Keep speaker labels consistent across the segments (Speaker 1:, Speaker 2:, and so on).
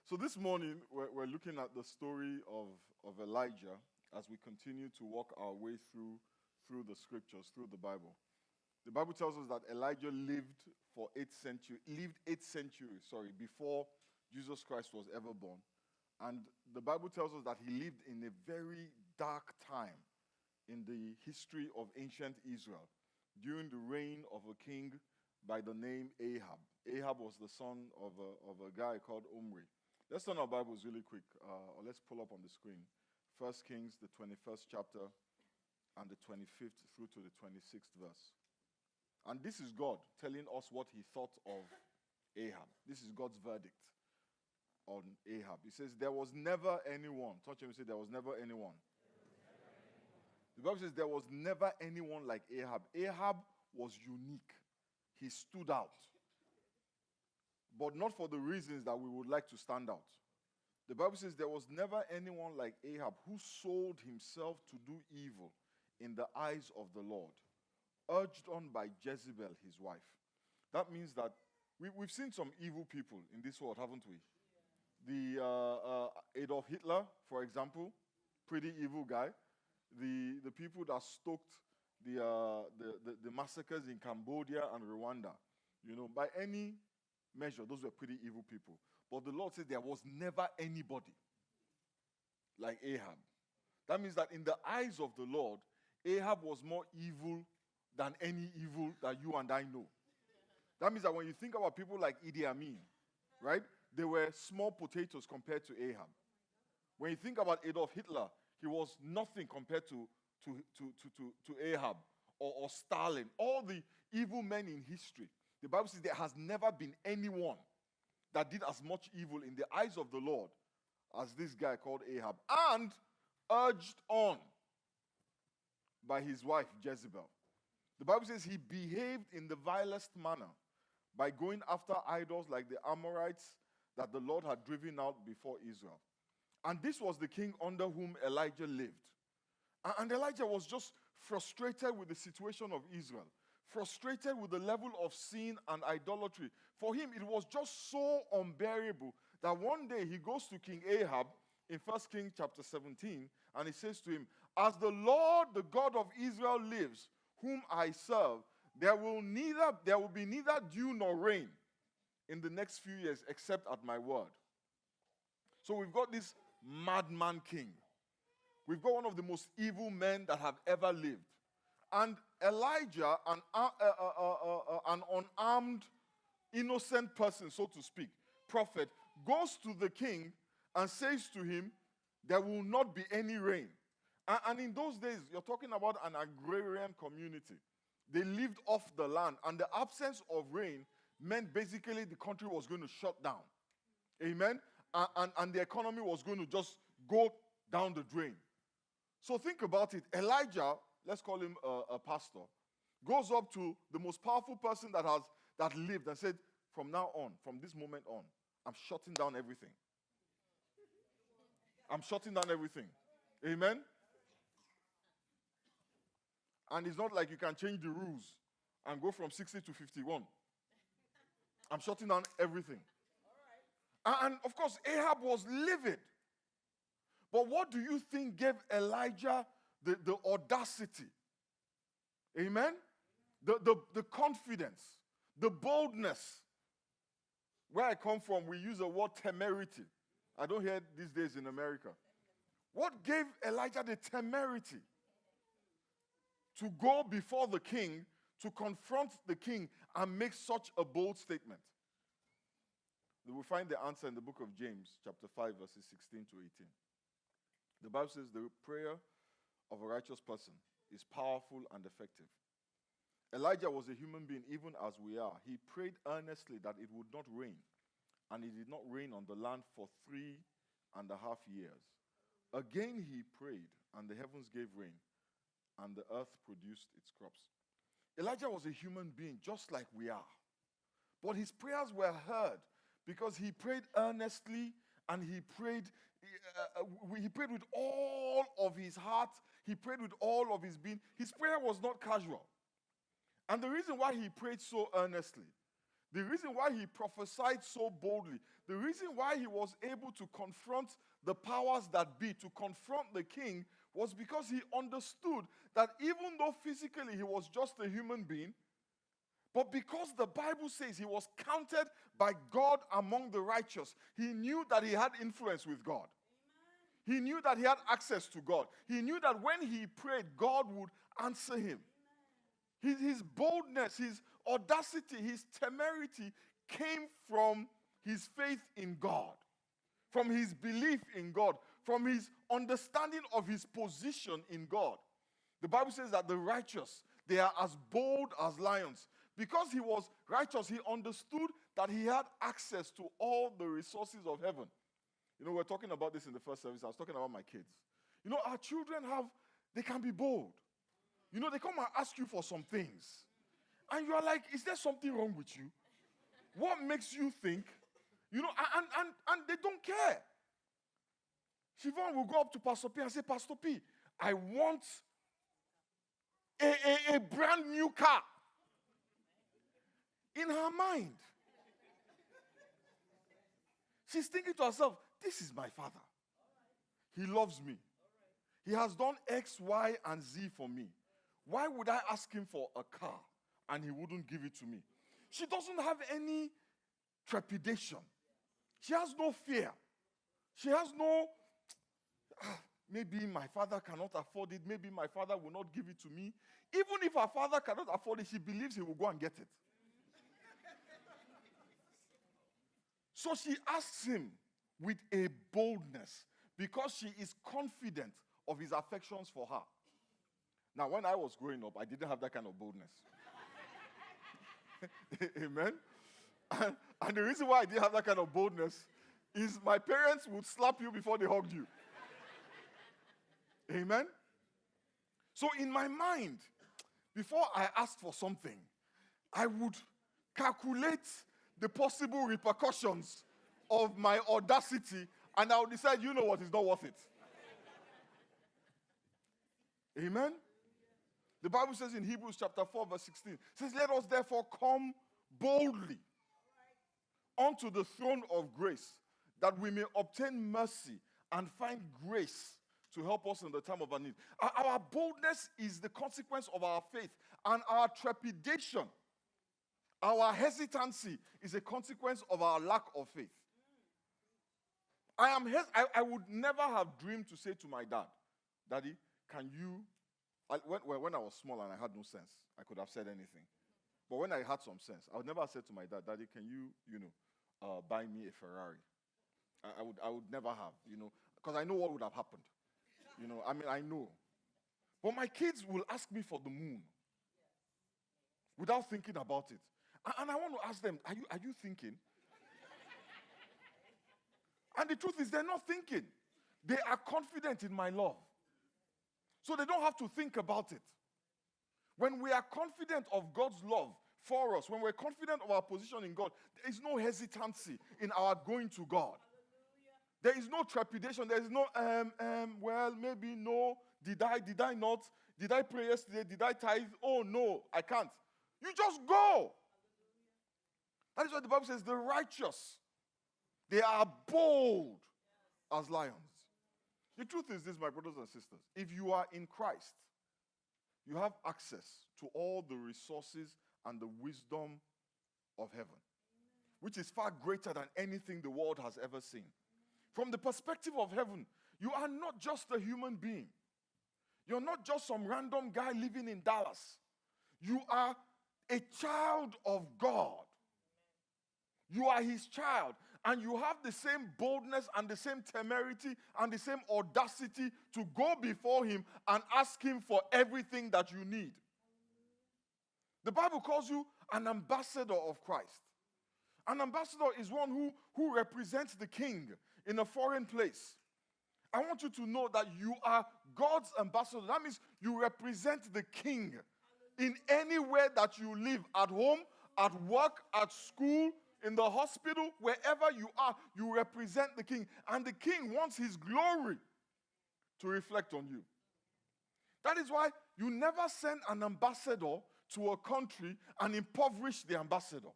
Speaker 1: So this morning, we're looking at the story of Elijah as we continue to walk our way through the scriptures, through the Bible. The Bible tells us that Elijah lived 8 centuries, before Jesus Christ was ever born. And the Bible tells us that he lived in a very dark time in the history of ancient Israel, during the reign of a king by the name Ahab. Ahab was the son of a guy called Omri. Let's turn our Bibles really quick, or let's pull up on the screen. 1 Kings, the 21st chapter, and the 25th through to the 26th verse. And this is God telling us what he thought of Ahab. This is God's verdict on Ahab. He says, there was never anyone. Touch him and say, there was never anyone. The Bible says there was never anyone like Ahab. Ahab was unique. He stood out. But not for the reasons that we would like to stand out. The Bible says there was never anyone like Ahab who sold himself to do evil in the eyes of the Lord, urged on by Jezebel, his wife. That means that we've seen some evil people in this world, haven't we? The Adolf Hitler, for example, pretty evil guy. The people that stoked the massacres in Cambodia and Rwanda, by any measure, those were pretty evil people. But the Lord said there was never anybody like Ahab. That means that in the eyes of the Lord, Ahab was more evil than any evil that you and I know. That means that when you think about people like Idi Amin, right, they were small potatoes compared to Ahab. When you think about Adolf Hitler, he was nothing compared to Ahab or Stalin. All the evil men in history. The Bible says there has never been anyone that did as much evil in the eyes of the Lord as this guy called Ahab, and urged on by his wife Jezebel. The Bible says he behaved in the vilest manner by going after idols like the Amorites that the Lord had driven out before Israel. And this was the king under whom Elijah lived. And Elijah was just frustrated with the situation of Israel, frustrated with the level of sin and idolatry. For him, it was just so unbearable that one day he goes to King Ahab in 1 Kings chapter 17, and he says to him, as the Lord, the God of Israel lives, whom I serve, there will be neither dew nor rain in the next few years except at my word. So we've got this madman king. We've got one of the most evil men that have ever lived. And Elijah, an unarmed, innocent person, so to speak, prophet, goes to the king and says to him, there will not be any rain. And in those days, you're talking about an agrarian community. They lived off the land, and the absence of rain meant basically the country was going to shut down. Amen? And the economy was going to just go down the drain. So think about it. Elijah, let's call him a pastor, goes up to the most powerful person that lived and said, from now on, from this moment on, I'm shutting down everything. I'm shutting down everything. Amen? And it's not like you can change the rules and go from 60 to 51. I'm shutting down everything. And of course, Ahab was livid. But what do you think gave Elijah the audacity? Amen? The confidence, the boldness. Where I come from, we use the word temerity. I don't hear it these days in America. What gave Elijah the temerity to go before the king, to confront the king, and make such a bold statement? We will find the answer in the book of James, chapter 5, verses 16 to 18. The Bible says the prayer of a righteous person is powerful and effective. Elijah was a human being, even as we are. He prayed earnestly that it would not rain, and it did not rain on the land for 3.5 years. Again he prayed, and the heavens gave rain, and the earth produced its crops. Elijah was a human being, just like we are. But his prayers were heard because he prayed earnestly, and he prayed with all of his heart. He prayed with all of his being. His prayer was not casual. And the reason why he prayed so earnestly, The reason why he prophesied so boldly, the reason why he was able to confront the powers that be, to confront the king, was because he understood that even though physically he was just a human being, but because the Bible says he was counted by God among the righteous, he knew that he had influence with God. He knew that he had access to God. He knew that when he prayed, God would answer him. His boldness, his audacity, his temerity came from his faith in God, from his belief in God, from his understanding of his position in God. The Bible says that the righteous, they are as bold as lions. Because he was righteous, he understood that he had access to all the resources of heaven. You know, we're talking about this in the first service. I was talking about my kids. You know, our children they can be bold. You know, they come and ask you for some things. And you are like, is there something wrong with you? What makes you think? You know, and they don't care. Siobhan will go up to Pastor P and say, Pastor P, I want a brand new car. In her mind, she's thinking to herself, this is my father. He loves me. He has done X, Y, and Z for me. Why would I ask him for a car and he wouldn't give it to me? She doesn't have any trepidation. She has no fear. She has no, maybe my father cannot afford it. Maybe my father will not give it to me. Even if her father cannot afford it, she believes he will go and get it. So she asks him with a boldness because she is confident of his affections for her. Now, when I was growing up, I didn't have that kind of boldness. Amen? And the reason why I didn't have that kind of boldness is my parents would slap you before they hugged you. Amen? So in my mind, before I asked for something, I would calculate the possible repercussions of my audacity, and I would decide, you know what, it's not worth it. Amen? The Bible says in Hebrews chapter 4, verse 16, it says, let us therefore come boldly unto the throne of grace, that we may obtain mercy and find grace to help us in the time of our need. Our boldness is the consequence of our faith, and our trepidation, our hesitancy, is a consequence of our lack of faith. I would never have dreamed to say to my dad, Daddy, can you, when I was small and I had no sense, I could have said anything. But when I had some sense, I would never have said to my dad, Daddy, can you buy me a Ferrari? I would never have, because I know what would have happened. I know. But my kids will ask me for the moon without thinking about it. And I want to ask them, are you thinking? And the truth is, they're not thinking. They are confident in my love. So they don't have to think about it. When we are confident of God's love for us, when we're confident of our position in God, there is no hesitancy in our going to God. There is no trepidation. There is no, well, maybe no. Did I not? Did I pray yesterday? Did I tithe? Oh, no, I can't. You just go. That is what the Bible says. The righteous, they are bold as lions. The truth is this, my brothers and sisters. If you are in Christ, you have access to all the resources and the wisdom of heaven, which is far greater than anything the world has ever seen. From the perspective of heaven, you are not just a human being. You're not just some random guy living in Dallas. You are a child of God. You are his child, and you have the same boldness and the same temerity and the same audacity to go before him and ask him for everything that you need. The Bible calls you an ambassador of Christ. An ambassador is one who represents the king in a foreign place. I want you to know that you are God's ambassador. That means you represent the king in anywhere that you live, at home, at work, at school, in the hospital, wherever you are, you represent the king. And the king wants his glory to reflect on you. That is why you never send an ambassador to a country and impoverish the ambassador.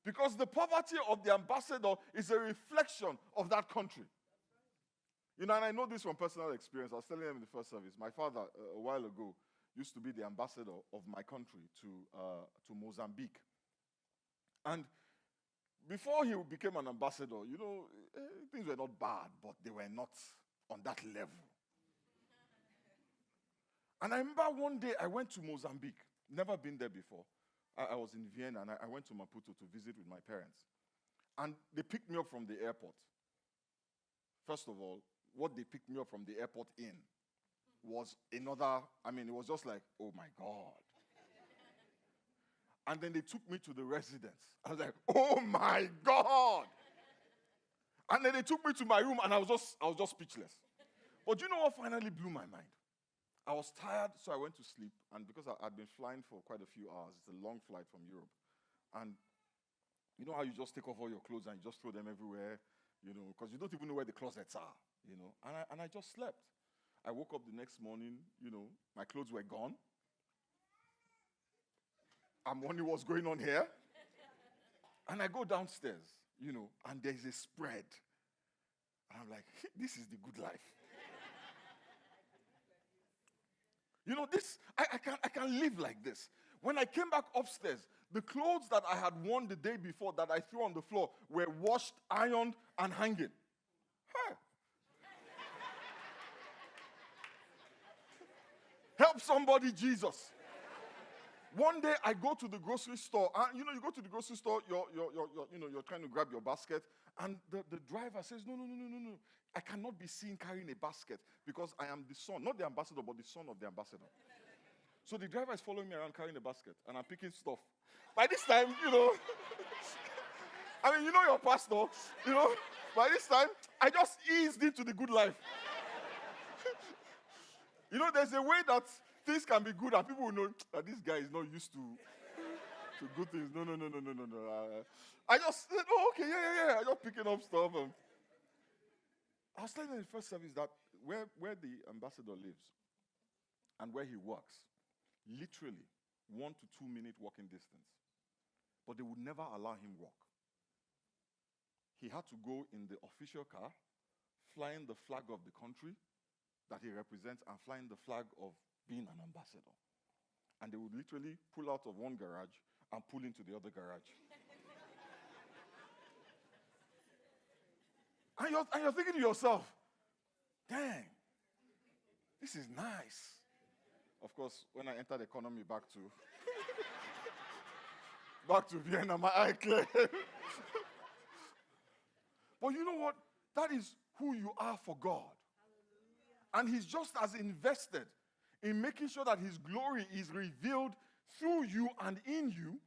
Speaker 1: Because the poverty of the ambassador is a reflection of that country. You know, and I know this from personal experience. I was telling them in the first service. My father, a while ago, used to be the ambassador of my country to Mozambique. And before he became an ambassador, you know, things were not bad, but they were not on that level. And I remember one day I went to Mozambique. Never been there before. I was in Vienna, and I went to Maputo to visit with my parents. And they picked me up from the airport. First of all, what they picked me up from the airport in was another, it was just like, oh my God. And then they took me to the residence. I was like, oh my God. And then they took me to my room, and I was just speechless. But you know what finally blew my mind? I was tired, so I went to sleep. And because I'd been flying for quite a few hours, it's a long flight from Europe. And you know how you just take off all your clothes and you just throw them everywhere, you know, because you don't even know where the closets are, you know. And I just slept. I woke up the next morning, you know, my clothes were gone. I'm wondering what's going on here. And I go downstairs, you know, and there's a spread. And I'm like, this is the good life. You know, I can live like this. When I came back upstairs, the clothes that I had worn the day before that I threw on the floor were washed, ironed, and hanging. Hey. Help somebody, Jesus. One day I go to the grocery store, and you know, you go to the grocery store, you're trying to grab your basket, and the driver says, no. I cannot be seen carrying a basket because I am the son, not the ambassador, but the son of the ambassador. So the driver is following me around carrying a basket, and I'm picking stuff. By this time, you know, you know your pastor, you know, by this time, I just eased into the good life. You know, there's a way that things can be good, and people will know that this guy is not used to good things. No. I just said, oh, okay, yeah. I just picking up stuff. I was telling in the first service that where the ambassador lives and where he works, literally 1 to 2 minute walking distance. But they would never allow him walk. He had to go in the official car, flying the flag of the country that he represents and flying the flag of being an ambassador. And they would literally pull out of one garage and pull into the other garage. And you're thinking to yourself, dang, this is nice. Of course, when I entered economy back to Vienna, my eye cleared. But you know what? That is who you are for God. And he's just as invested in making sure that his glory is revealed through you and in you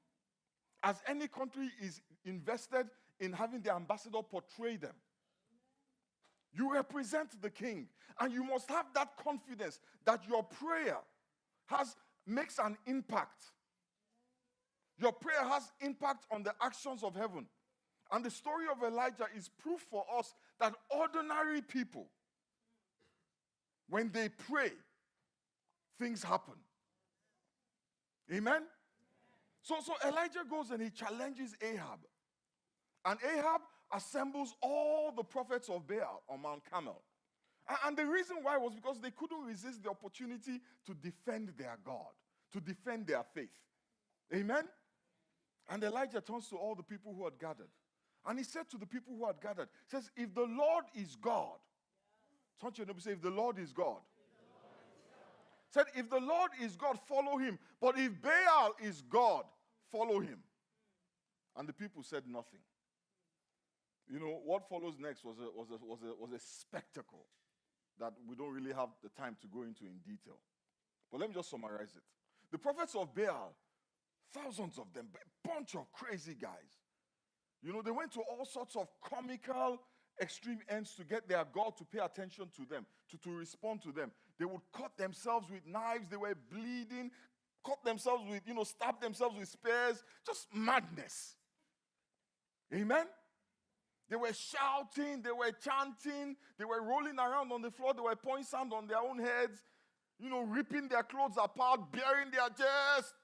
Speaker 1: as any country is invested in having the ambassador portray them. You represent the king, and you must have that confidence that your prayer makes an impact. Your prayer has impact on the actions of heaven. And the story of Elijah is proof for us that ordinary people, when they pray, things happen. Amen? So Elijah goes and he challenges Ahab. And Ahab assembles all the prophets of Baal on Mount Carmel. And the reason why was because they couldn't resist the opportunity to defend their God, to defend their faith. Amen? And Elijah turns to all the people who had gathered. And he said to the people who had gathered, he says, if the Lord is God, turn to your neighbor and say, if the Lord is God. Said, if the Lord is God, follow him. But if Baal is God, follow him. And the people said nothing. You know, what follows next was a spectacle that we don't really have the time to go into in detail. But let me just summarize it. The prophets of Baal, thousands of them, a bunch of crazy guys. You know, they went to all sorts of comical, extreme ends to get their God to pay attention to them, to respond to them. They would cut themselves with knives. They were bleeding, cut themselves with, stab themselves with spears. Just madness. Amen? They were shouting, they were chanting, they were rolling around on the floor, they were pouring sand on their own heads, ripping their clothes apart, bearing their chest,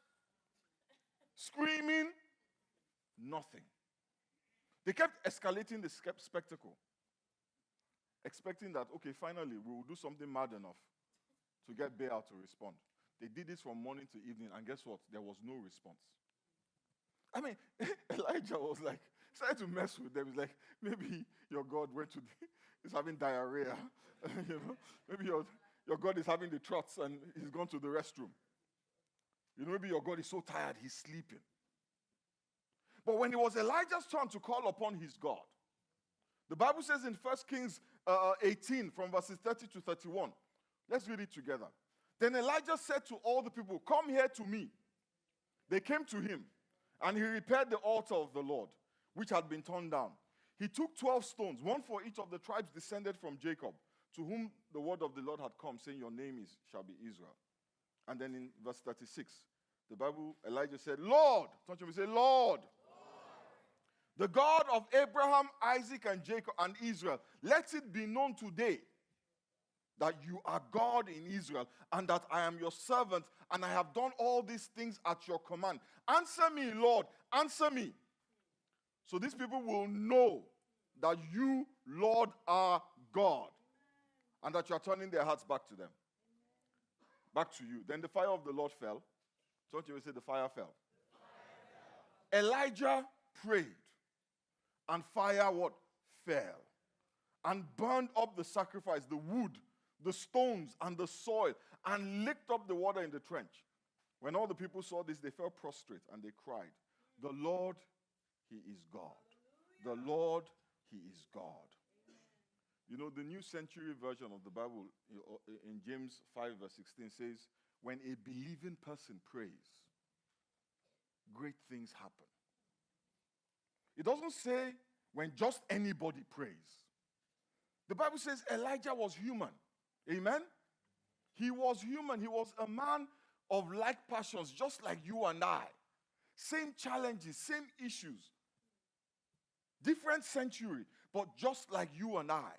Speaker 1: screaming. Nothing. They kept escalating the spectacle, expecting that, okay, finally, we will do something mad enough to get Baal to respond. They did this from morning to evening, and guess what? There was no response. I mean, Elijah was like, started to mess with them. He's like, maybe your God is having diarrhea. Maybe your God is having the trots and he's gone to the restroom. Maybe your God is so tired, he's sleeping. But when it was Elijah's turn to call upon his God, the Bible says in 1 Kings 18, from verses 30 to 31, let's read it together. Then Elijah said to all the people, come here to me. They came to him, and he repaired the altar of the Lord, which had been torn down. He took 12 stones, one for each of the tribes descended from Jacob, to whom the word of the Lord had come, saying, your name shall be Israel. And then in verse 36, Elijah said, Lord, touch him and say, Lord, the God of Abraham, Isaac, and Jacob, and Israel, let it be known today that you are God in Israel, and that I am your servant, and I have done all these things at your command. Answer me, Lord, answer me. So these people will know that you, Lord, are God, and that you are turning their hearts back to them. Back to you. Then the fire of the Lord fell. Don't you say the fire fell? Elijah prayed, and fire what? Fell. And burned up the sacrifice, the wood, the stones, and the soil, and licked up the water in the trench. When all the people saw this, they fell prostrate, and they cried, the Lord, he is God. The Lord, he is God. The New Century Version of the Bible in James 5 verse 16 says, when a believing person prays, great things happen. It doesn't say when just anybody prays. The Bible says Elijah was human. Amen? He was human. He was a man of like passions, just like you and I. Same challenges, same issues. Different century, but just like you and I.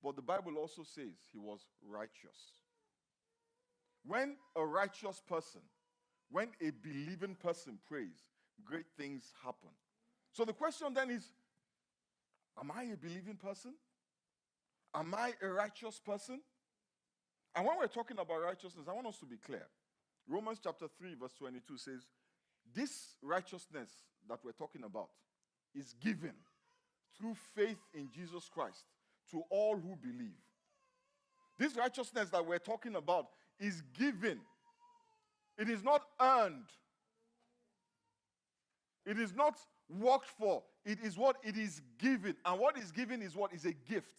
Speaker 1: But the Bible also says he was righteous. When a righteous person, when a believing person prays, great things happen. So the question then is, am I a believing person? Am I a righteous person? And when we're talking about righteousness, I want us to be clear. Romans chapter 3 verse 22 says, this righteousness that we're talking about is given through faith in Jesus Christ to all who believe. This righteousness that we're talking about is given. It is not earned. It is not worked for. It is what it is given. And what is given is what is a gift.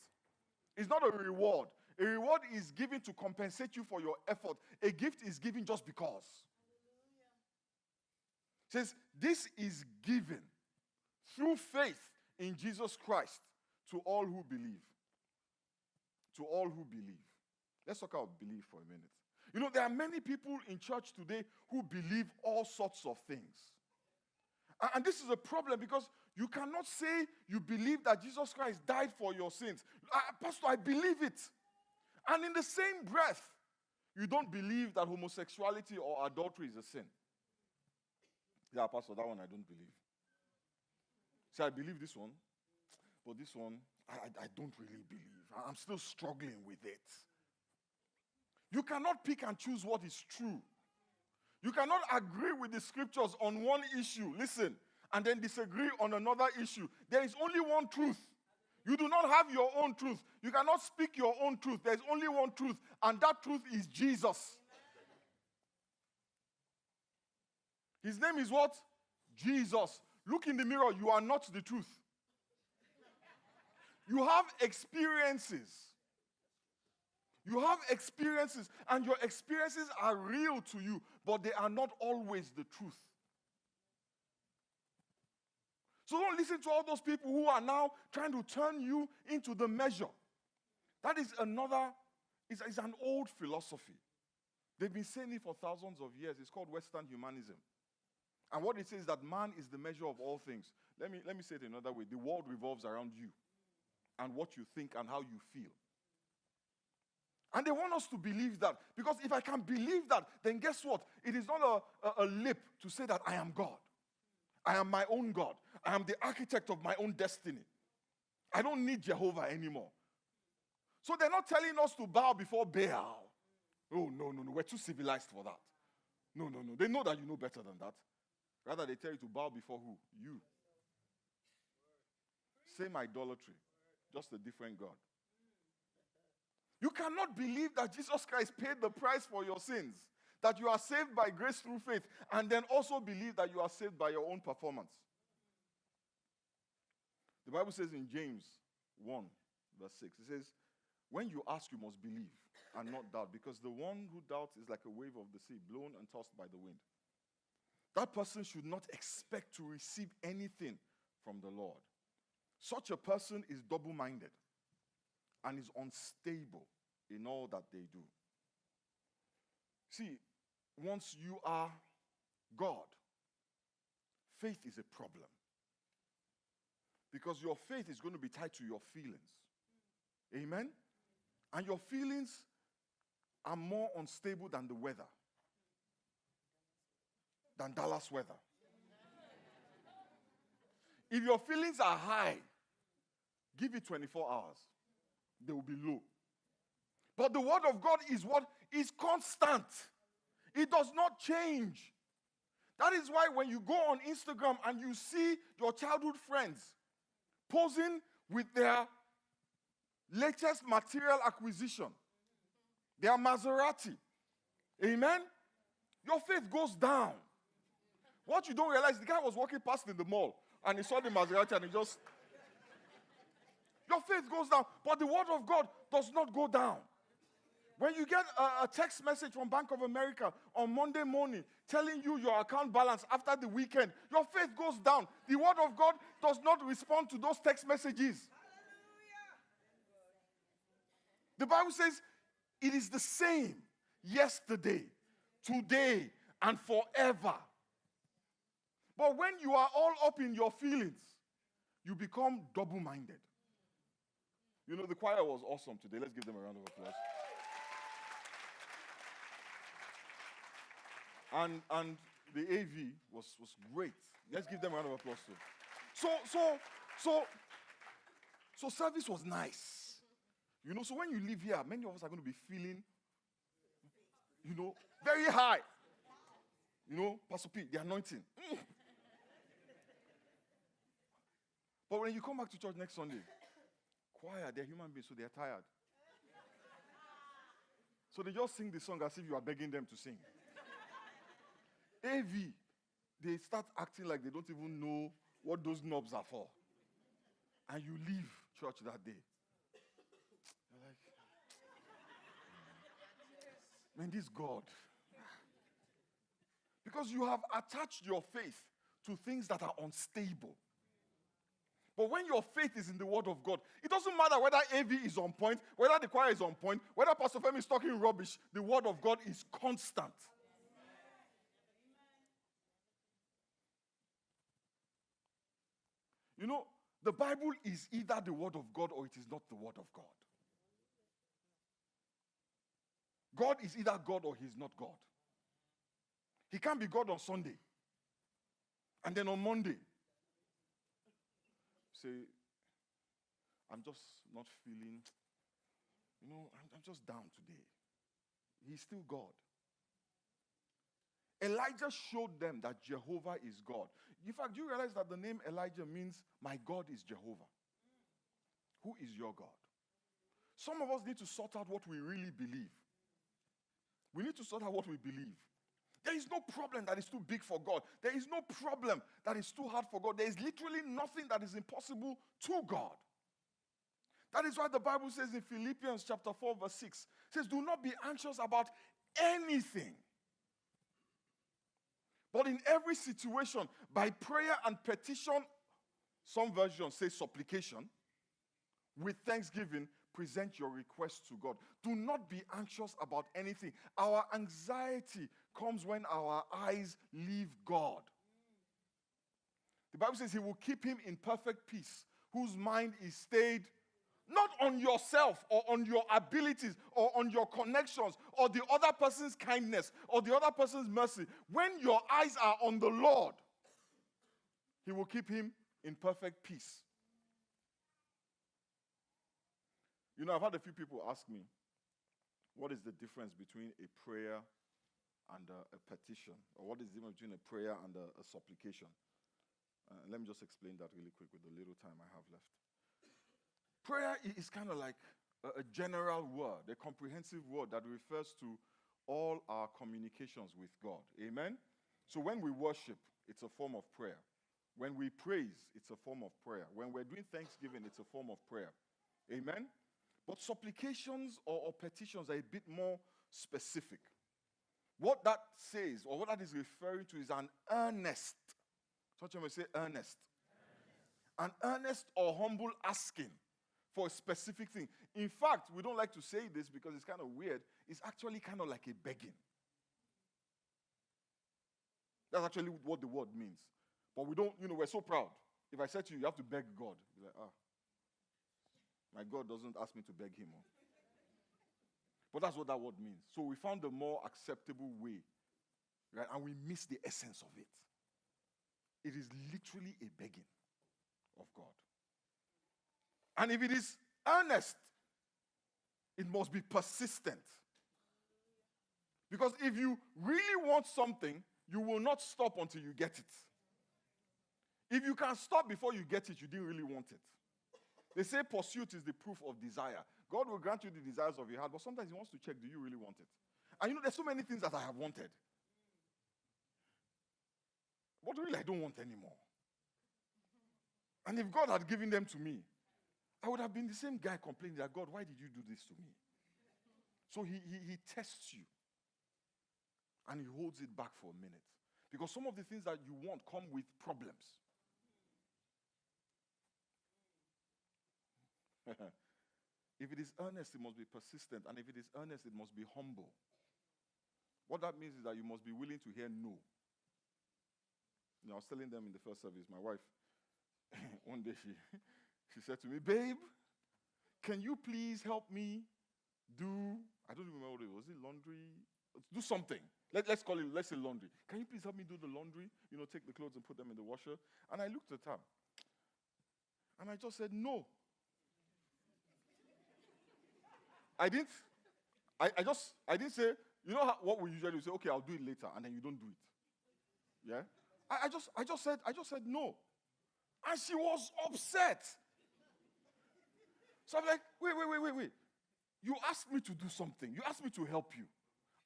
Speaker 1: It's not a reward. A reward is given to compensate you for your effort. A gift is given just because. It says, this is given through faith in Jesus Christ to all who believe. To all who believe. Let's talk about belief for a minute. There are many people in church today who believe all sorts of things. And this is a problem because you cannot say you believe that Jesus Christ died for your sins. Pastor, I believe it. And in the same breath, you don't believe that homosexuality or adultery is a sin. Yeah, Pastor, that one I don't believe. See, I believe this one, but this one, I don't really believe. I'm still struggling with it. You cannot pick and choose what is true. You cannot agree with the scriptures on one issue, listen, and then disagree on another issue. There is only one truth. You do not have your own truth. You cannot speak your own truth. There is only one truth, and that truth is Jesus. His name is what? Jesus. Look in the mirror. You are not the truth. You have experiences. You have experiences, and your experiences are real to you, but they are not always the truth. So don't listen to all those people who are now trying to turn you into the measure. That is it's an old philosophy. They've been saying it for thousands of years. It's called Western humanism. And what it says is that man is the measure of all things. Let me say it another way. The world revolves around you and what you think and how you feel. And they want us to believe that. Because if I can believe that, then guess what? It is not a lip to say that I am God. I am my own God. I am the architect of my own destiny. I don't need Jehovah anymore. So they're not telling us to bow before Baal. Oh, no. We're too civilized for that. No. They know that you know better than that. Rather, they tell you to bow before who? You. Same idolatry, just a different God. You cannot believe that Jesus Christ paid the price for your sins, that you are saved by grace through faith, and then also believe that you are saved by your own performance. The Bible says in James 1, verse 6, it says, when you ask, you must believe and not doubt, because the one who doubts is like a wave of the sea, blown and tossed by the wind. That person should not expect to receive anything from the Lord. Such a person is double-minded and is unstable in all that they do. See, once you are God, faith is a problem. Because your faith is going to be tied to your feelings. Amen? And your feelings are more unstable than the weather. Than Dallas weather. If your feelings are high, give it 24 hours. They will be low. But the word of God is what is constant. It does not change. That is why when you go on Instagram and you see your childhood friends posing with their latest material acquisition, their Maserati, amen, your faith goes down. What you don't realize, the guy was walking past in the mall and he saw the Maserati and he just... Your faith goes down, but the word of God does not go down. When you get a text message from Bank of America on Monday morning telling you your account balance after the weekend, your faith goes down. The word of God does not respond to those text messages. The Bible says it is the same yesterday, today, and forever. But when you are all up in your feelings, you become double-minded. You know, the choir was awesome today. Let's give them a round of applause. And the AV was great. Let's give them a round of applause too. So service was nice. You know, so when you leave here, many of us are going to be feeling, you know, very high. You know, Pastor P, the anointing. But when you come back to church next Sunday, choir, they're human beings, so they're tired. So they just sing the song as if you are begging them to sing. AV, they start acting like they don't even know what those knobs are for. And you leave church that day. You're like, man, this God. Because you have attached your faith to things that are unstable. But when your faith is in the word of God, it doesn't matter whether AV is on point, whether the choir is on point, whether Pastor Femi is talking rubbish, the word of God is constant. You know, the Bible is either the word of God or it is not the word of God. God is either God or he is not God. He can't be God on Sunday. And then on Monday, say, I'm just not feeling, you know, I'm just down today. He's still God. Elijah showed them that Jehovah is God. In fact, do you realize that the name Elijah means, my God is Jehovah? Who is your God? Some of us need to sort out what we really believe. We need to sort out what we believe. There is no problem that is too big for God. There is no problem that is too hard for God. There is literally nothing that is impossible to God. That is why the Bible says in Philippians chapter 4 verse 6, it says, do not be anxious about anything. But in every situation, by prayer and petition, some versions say supplication, with thanksgiving, present your requests to God. Do not be anxious about anything. Our anxiety comes when our eyes leave God. The Bible says he will keep him in perfect peace, whose mind is stayed not on yourself or on your abilities or on your connections or the other person's kindness or the other person's mercy. When your eyes are on the Lord, He will keep him in perfect peace. You know, I've had a few people ask me, what is the difference between a prayer and a petition? Or what is the difference between a prayer and a supplication? Let me just explain that really quick with the little time I have left. Prayer is kind of like a general word, a comprehensive word that refers to all our communications with God. Amen? So when we worship, it's a form of prayer. When we praise, it's a form of prayer. When we're doing thanksgiving, it's a form of prayer. Amen? But supplications or petitions are a bit more specific. What that says, or what that is referring to, is an earnest. Touch him and say earnest. An earnest or humble asking for a specific thing. In fact, we don't like to say this because it's kind of weird. It's actually kind of like a begging. That's actually what the word means. But we don't, we're so proud. If I said to you, you have to beg God, you're like, my God doesn't ask me to beg him. But that's what that word means. So we found a more acceptable way, right? And we miss the essence of it. It is literally a begging of God. And if it is earnest, it must be persistent. Because if you really want something, you will not stop until you get it. If you can stop before you get it, you didn't really want it. They say pursuit is the proof of desire. God will grant you the desires of your heart, but sometimes he wants to check, do you really want it? And there's so many things that I have wanted. But really, I don't want anymore. And if God had given them to me, I would have been the same guy complaining that, God, why did you do this to me? So he tests you. And he holds it back for a minute. Because some of the things that you want come with problems. If it is earnest, it must be persistent. And if it is earnest, it must be humble. What that means is that you must be willing to hear no. I was telling them in the first service, my wife, one day she said to me, babe, can you please help me do, I don't remember what it was, laundry? Do something. Let's say laundry. Can you please help me do the laundry? Take the clothes and put them in the washer. And I looked at her. And I just said, no. I didn't say, what we usually say, okay, I'll do it later, and then you don't do it. Yeah? I just said no. And she was upset. So I'm like, wait. You asked me to do something. You asked me to help you.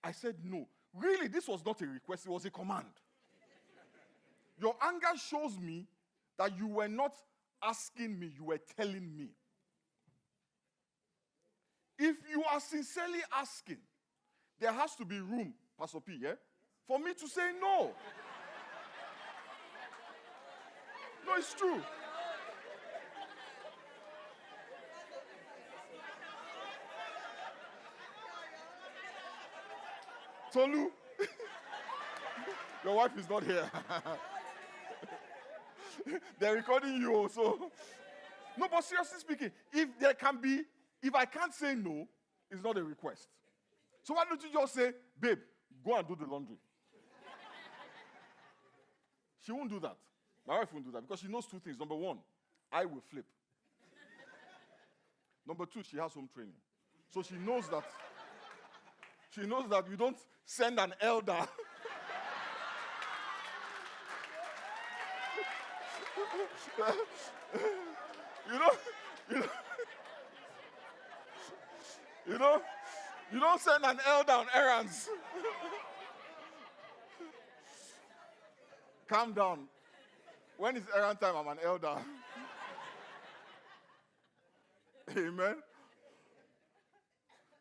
Speaker 1: I said no. Really, this was not a request, it was a command. Your anger shows me that you were not asking me, you were telling me. If you are sincerely asking, there has to be room, Pastor P, for me to say no. No, it's true. Tolu, your wife is not here. They're recording you also. No, but seriously speaking, if I can't say no, it's not a request. So why don't you just say, babe, go and do the laundry? She won't do that. My wife won't do that because she knows two things. Number one, I will flip. Number two, she has home training. So she knows that you don't send an elder you don't send an elder on errands. Calm down. When it's errand time, I'm an elder. Amen.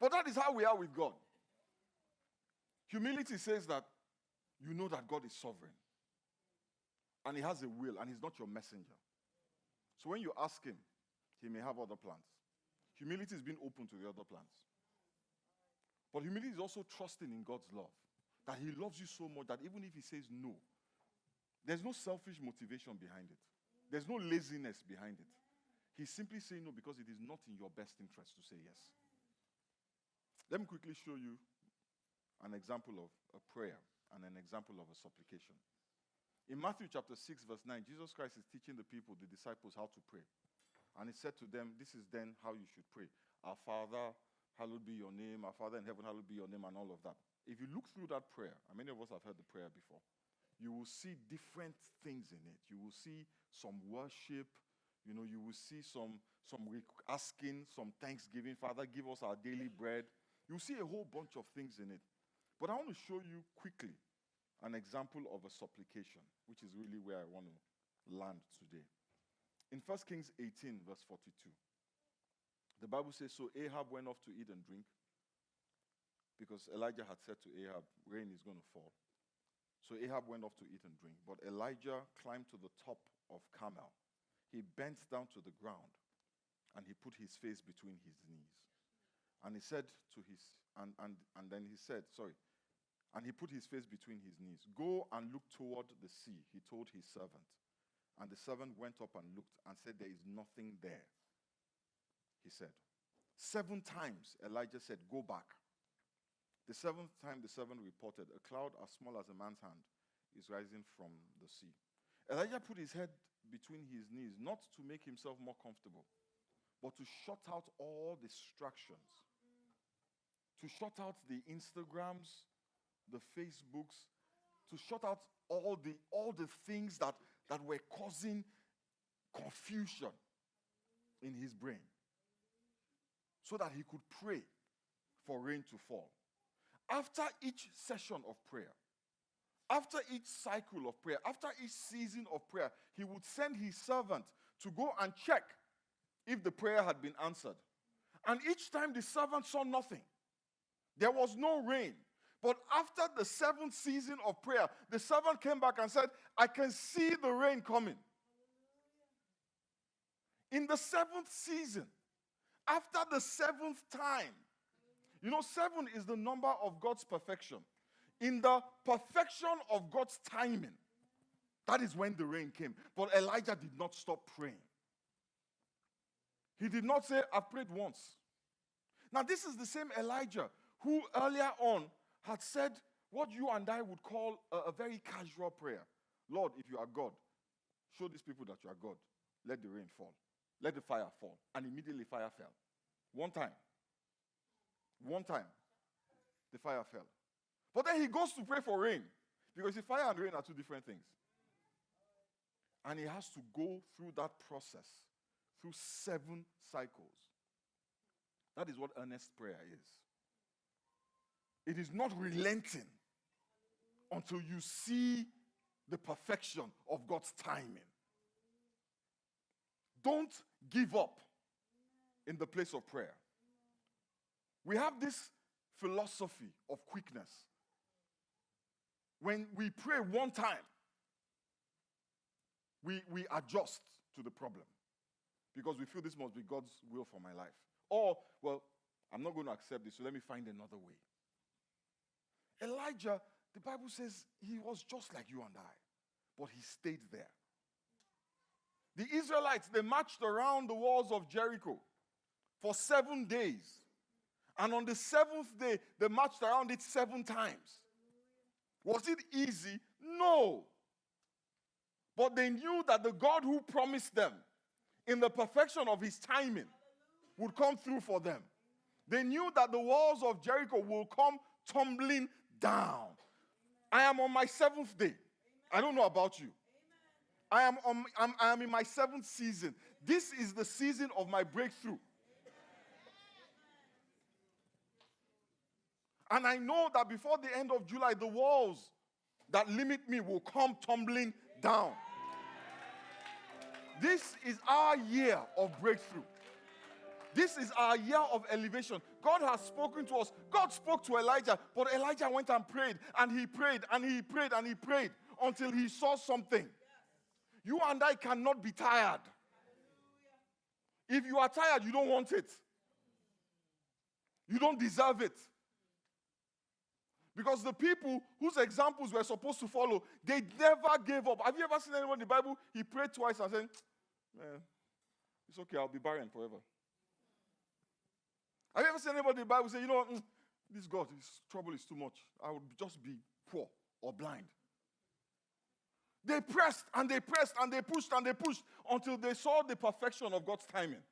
Speaker 1: But that is how we are with God. Humility says that you know that God is sovereign. And he has a will, and he's not your messenger. So when you ask him, he may have other plans. Humility is being open to the other plans. But humility is also trusting in God's love. That he loves you so much that even if he says no, there's no selfish motivation behind it. There's no laziness behind it. He's simply saying no because it is not in your best interest to say yes. Let me quickly show you an example of a prayer and an example of a supplication. In Matthew chapter 6, verse 9, Jesus Christ is teaching the people, the disciples, how to pray. And he said to them, this is then how you should pray. Our Father, hallowed be your name. Our Father in heaven, hallowed be your name, and all of that. If you look through that prayer, and many of us have heard the prayer before, you will see different things in it. You will see some worship. You will see some asking, some thanksgiving. Father, give us our daily bread. You'll see a whole bunch of things in it. But I want to show you quickly an example of a supplication, which is really where I want to land today. In 1 Kings 18, verse 42, the Bible says, so Ahab went off to eat and drink, because Elijah had said to Ahab, rain is going to fall. So Ahab went off to eat and drink, but Elijah climbed to the top of Carmel. He bent down to the ground, and he put his face between his knees. And he said to his, and then he said, and he put his face between his knees. Go and look toward the sea, he told his servant. And the servant went up and looked and said, there is nothing there, he said. 7 times Elijah said, go back. The 7th time the servant reported, a cloud as small as a man's hand is rising from the sea. Elijah put his head between his knees, not to make himself more comfortable, but to shut out all distractions. To shut out the Instagrams, the Facebooks, to shut out all the things that were causing confusion in his brain, so that he could pray for rain to fall. After each session of prayer, after each cycle of prayer, after each season of prayer, he would send his servant to go and check if the prayer had been answered. And each time the servant saw nothing. There was no rain. But after the 7th season of prayer, the servant came back and said, I can see the rain coming. In the 7th season, after the 7th time, 7 is the number of God's perfection. In the perfection of God's timing, that is when the rain came. But Elijah did not stop praying. He did not say, I've prayed once. Now, this is the same Elijah who earlier on had said what you and I would call a very casual prayer. Lord, if you are God, show these people that you are God. Let the rain fall. Let the fire fall. And immediately fire fell. One time, the fire fell. But then he goes to pray for rain. Because the fire and rain are 2 different things. And he has to go through that process, through 7 cycles. That is what earnest prayer is. It is not relenting until you see the perfection of God's timing. Don't give up in the place of prayer. We have this philosophy of quickness. When we pray one time, we adjust to the problem because we feel this must be God's will for my life. Or, well, I'm not going to accept this, so let me find another way. Elijah, the Bible says he was just like you and I, but he stayed there. The Israelites, they marched around the walls of Jericho for 7 days. And on the 7th day, they marched around it 7 times. Was it easy? No. But they knew that the God who promised them in the perfection of his timing would come through for them. They knew that the walls of Jericho will come tumbling down. I am on my 7th day. I don't know about you. I am in my 7th season. This is the season of my breakthrough. And I know that before the end of July, the walls that limit me will come tumbling down. This is our year of breakthrough. This is our year of elevation. God has spoken to us. God spoke to Elijah, but Elijah went and prayed, and he prayed, and he prayed, and he prayed until he saw something. You and I cannot be tired. If you are tired, you don't want it. You don't deserve it. Because the people whose examples we're supposed to follow, they never gave up. Have you ever seen anyone in the Bible? He prayed twice and said, man, it's okay, I'll be barren forever. Have you ever seen anybody in the Bible say, this God, this trouble is too much. I would just be poor or blind. They pressed and they pressed and they pushed and they pushed until they saw the perfection of God's timing.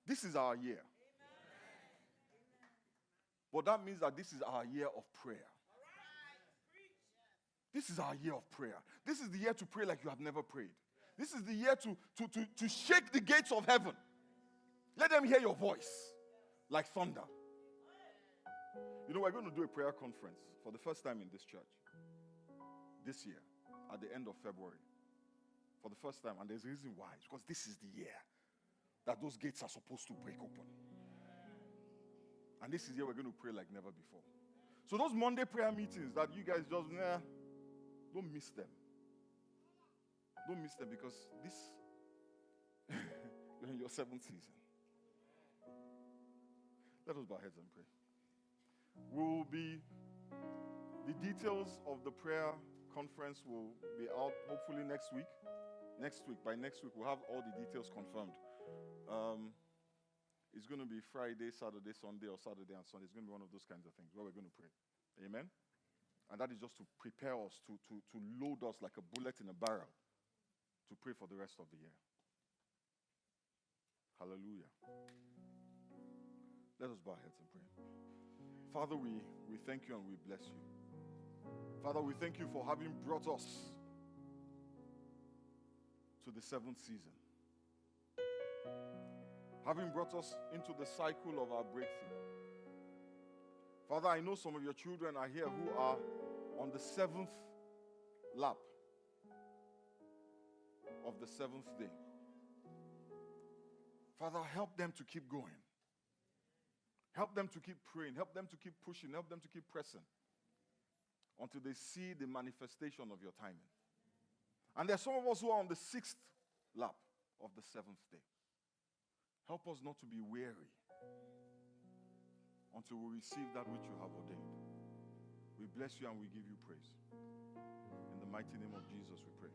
Speaker 1: This is our year. But that means that this is our year of prayer. This is our year of prayer. This is the year to pray like you have never prayed. This is the year to shake the gates of heaven. Let them hear your voice like thunder. You know, we're going to do a prayer conference for the first time in this church this year at the end of February. For the first time. And there's a reason why. It's because this is the year that those gates are supposed to break open. And this is the year we're going to pray like never before. So those Monday prayer meetings that you guys just, don't miss them. Don't miss them because this, you're in your 7th season. Let us bow our heads and pray. The details of the prayer conference will be out hopefully next week. By next week, we'll have all the details confirmed. It's going to be Friday, Saturday, Sunday, or Saturday and Sunday. It's going to be one of those kinds of things where we're going to pray. Amen? And that is just to prepare us, to load us like a bullet in a barrel to pray for the rest of the year. Hallelujah. Let us bow our heads and pray. Father, we thank you and we bless you. Father, we thank you for having brought us to the 7th season. Having brought us into the cycle of our breakthrough. Father, I know some of your children are here who are on the 7th lap of the 7th day. Father, help them to keep going. Help them to keep praying. Help them to keep pushing. Help them to keep pressing until they see the manifestation of your timing. And there are some of us who are on the 6th lap of the 7th day. Help us not to be weary until we receive that which you have ordained. We bless you and we give you praise. In the mighty name of Jesus we pray.